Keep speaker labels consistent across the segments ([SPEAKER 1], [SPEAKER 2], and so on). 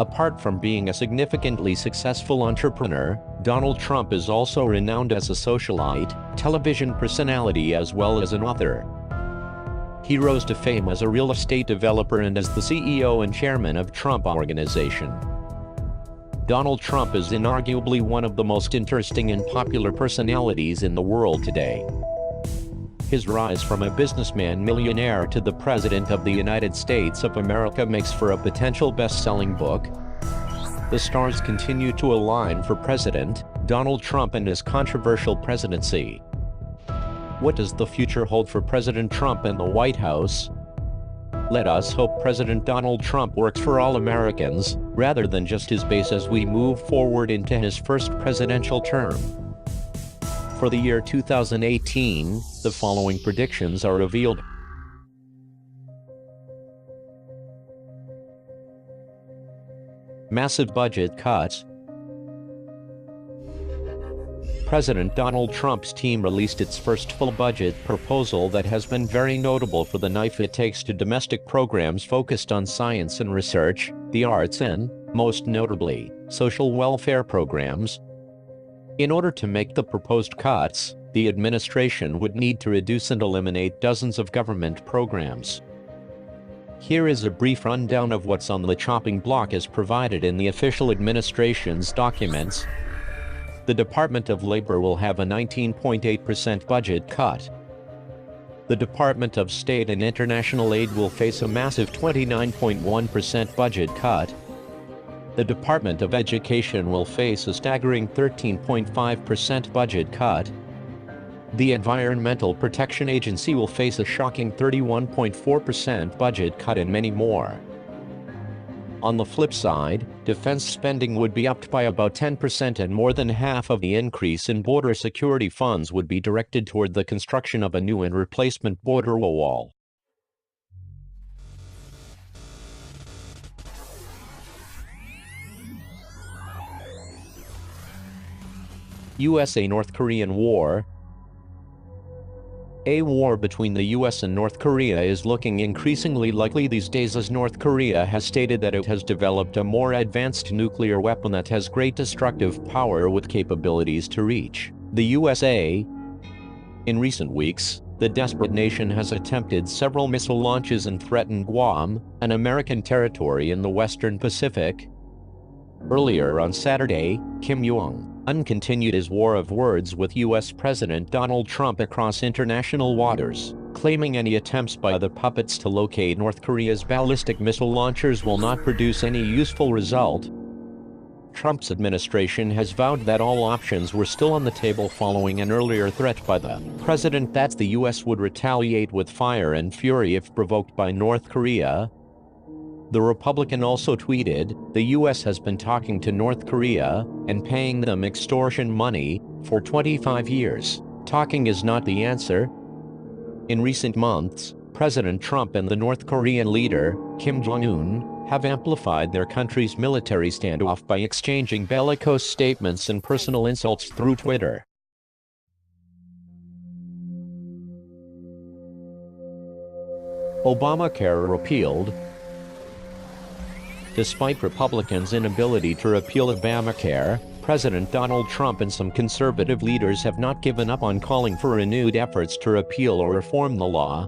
[SPEAKER 1] Apart from being a significantly successful entrepreneur, Donald Trump is also renowned as a socialite, television personality as well as an author. He rose to fame as a real estate developer and as the CEO and chairman of Trump Organization. Donald Trump is inarguably one of the most interesting and popular personalities in the world today. His rise from a businessman millionaire to the President of the United States of America makes for a potential best-selling book. The stars continue to align for President Donald Trump and his controversial presidency. What does the future hold for President Trump and the White House? Let us hope President Donald Trump works for all Americans, rather than just his base as we move forward into his first presidential term. For the year 2018, the following predictions are revealed. Massive budget cuts. President Donald Trump's team released its first full budget proposal that has been very notable for the knife it takes to domestic programs focused on science and research, the arts and, most notably, social welfare programs. In order to make the proposed cuts, the administration would need to reduce and eliminate dozens of government programs. Here is a brief rundown of what's on the chopping block as provided in the official administration's documents. The Department of Labor will have a 19.8% budget cut. The Department of State and International Aid will face a massive 29.1% budget cut. The Department of Education will face a staggering 13.5% budget cut. The Environmental Protection Agency will face a shocking 31.4% budget cut and many more. On the flip side, defense spending would be upped by about 10% and more than half of the increase in border security funds would be directed toward the construction of a new and replacement border wall. USA-North Korean War. A war between the US and North Korea is looking increasingly likely these days as North Korea has stated that it has developed a more advanced nuclear weapon that has great destructive power with capabilities to reach the USA. In recent weeks, the desperate nation has attempted several missile launches and threatened Guam, an American territory in the Western Pacific. Earlier on Saturday, Kim Jong-un continued his war of words with U.S. President Donald Trump across international waters, claiming any attempts by the puppets to locate North Korea's ballistic missile launchers will not produce any useful result. Trump's administration has vowed that all options were still on the table following an earlier threat by the president that the U.S. would retaliate with fire and fury if provoked by North Korea. The Republican also tweeted, "The U.S. has been talking to North Korea and paying them extortion money for 25 years. Talking is not the answer." In recent months, President Trump and the North Korean leader, Kim Jong-un, have amplified their country's military standoff by exchanging bellicose statements and personal insults through Twitter. Obamacare repealed. Despite Republicans' inability to repeal Obamacare, President Donald Trump and some conservative leaders have not given up on calling for renewed efforts to repeal or reform the law.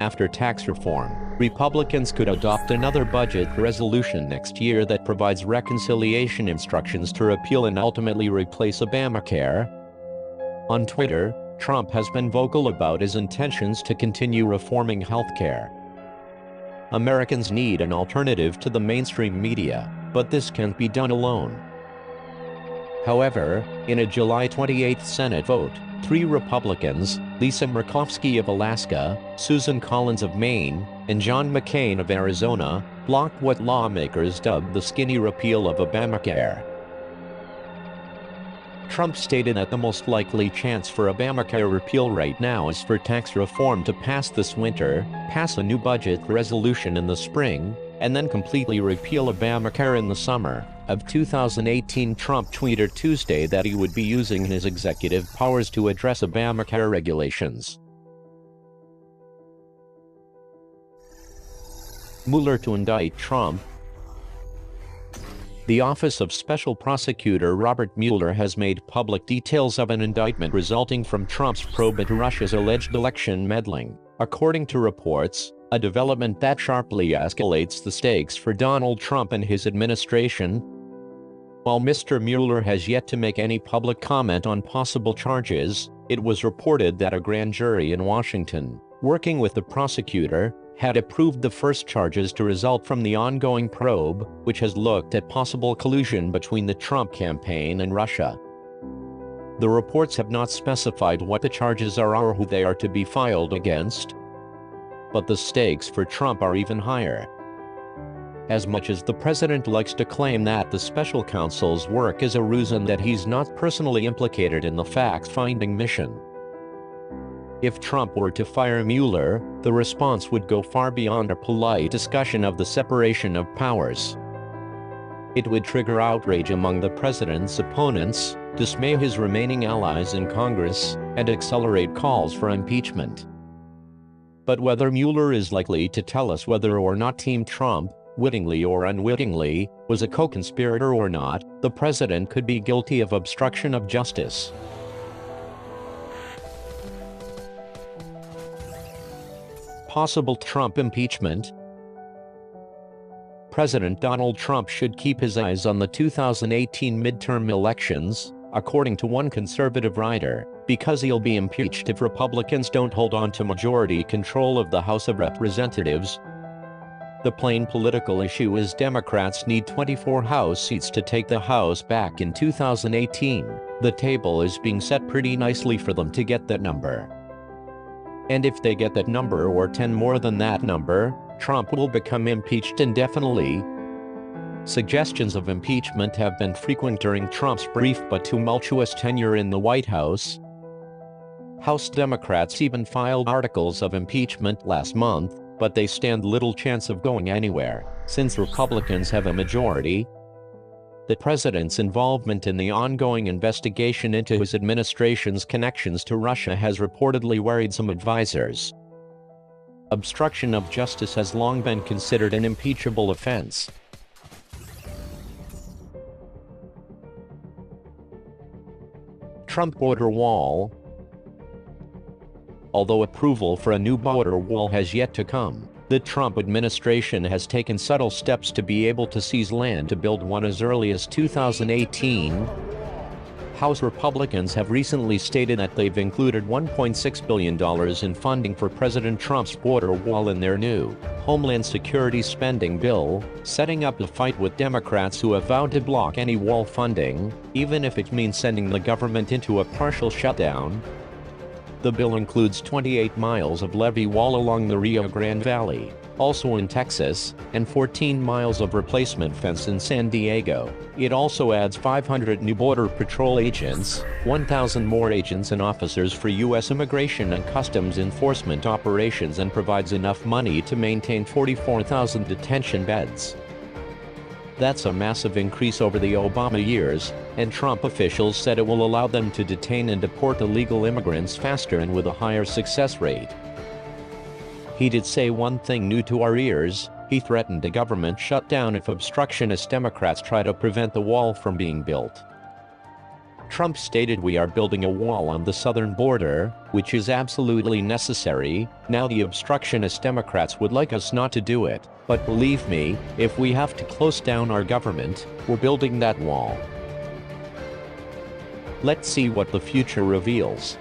[SPEAKER 1] After tax reform, Republicans could adopt another budget resolution next year that provides reconciliation instructions to repeal and ultimately replace Obamacare. On Twitter, Trump has been vocal about his intentions to continue reforming healthcare. Americans need an alternative to the mainstream media, but this can't be done alone. However, in a July 28 Senate vote, 3 Republicans, Lisa Murkowski of Alaska, Susan Collins of Maine, and John McCain of Arizona, blocked what lawmakers dubbed the skinny repeal of Obamacare. Trump stated that the most likely chance for Obamacare repeal right now is for tax reform to pass this winter, pass a new budget resolution in the spring, and then completely repeal Obamacare in the summer of 2018. Trump tweeted Tuesday that he would be using his executive powers to address Obamacare regulations. Mueller to indict Trump. The Office of Special Prosecutor Robert Mueller has made public details of an indictment resulting from Trump's probe into Russia's alleged election meddling. According to reports, a development that sharply escalates the stakes for Donald Trump and his administration. While Mr. Mueller has yet to make any public comment on possible charges, it was reported that a grand jury in Washington, working with the prosecutor, had approved the first charges to result from the ongoing probe, which has looked at possible collusion between the Trump campaign and Russia. The reports have not specified what the charges are or who they are to be filed against. But the stakes for Trump are even higher. As much as the president likes to claim that the special counsel's work is a ruse and that he's not personally implicated in the fact-finding mission. If Trump were to fire Mueller, the response would go far beyond a polite discussion of the separation of powers. It would trigger outrage among the president's opponents, dismay his remaining allies in Congress, and accelerate calls for impeachment. But whether Mueller is likely to tell us whether or not Team Trump, wittingly or unwittingly, was a co-conspirator or not, the president could be guilty of obstruction of justice. Possible Trump impeachment. President Donald Trump should keep his eyes on the 2018 midterm elections, according to one conservative writer, because he'll be impeached if Republicans don't hold on to majority control of the House of Representatives. The plain political issue is Democrats need 24 House seats to take the House back in 2018. The table is being set pretty nicely for them to get that number. And if they get that number or 10 more than that number, Trump will become impeached indefinitely. Suggestions of impeachment have been frequent during Trump's brief but tumultuous tenure in the White House. House Democrats even filed articles of impeachment last month, but they stand little chance of going anywhere, since Republicans have a majority. The president's involvement in the ongoing investigation into his administration's connections to Russia has reportedly worried some advisors. Obstruction of justice has long been considered an impeachable offense. Trump border wall. Although approval for a new border wall has yet to come, the Trump administration has taken subtle steps to be able to seize land to build one as early as 2018. House Republicans have recently stated that they've included $1.6 billion in funding for President Trump's border wall in their new Homeland Security spending bill, setting up a fight with Democrats who have vowed to block any wall funding, even if it means sending the government into a partial shutdown. The bill includes 28 miles of levee wall along the Rio Grande Valley, also in Texas, and 14 miles of replacement fence in San Diego. It also adds 500 new Border Patrol agents, 1,000 more agents and officers for U.S. Immigration and Customs Enforcement operations, and provides enough money to maintain 44,000 detention beds. That's a massive increase over the Obama years, and Trump officials said it will allow them to detain and deport illegal immigrants faster and with a higher success rate. He did say one thing new to our ears. He threatened a government shutdown if obstructionist Democrats try to prevent the wall from being built. Trump stated, "We are building a wall on the southern border, which is absolutely necessary. Now the obstructionist Democrats would like us not to do it, but believe me, if we have to close down our government, we're building that wall." Let's see what the future reveals.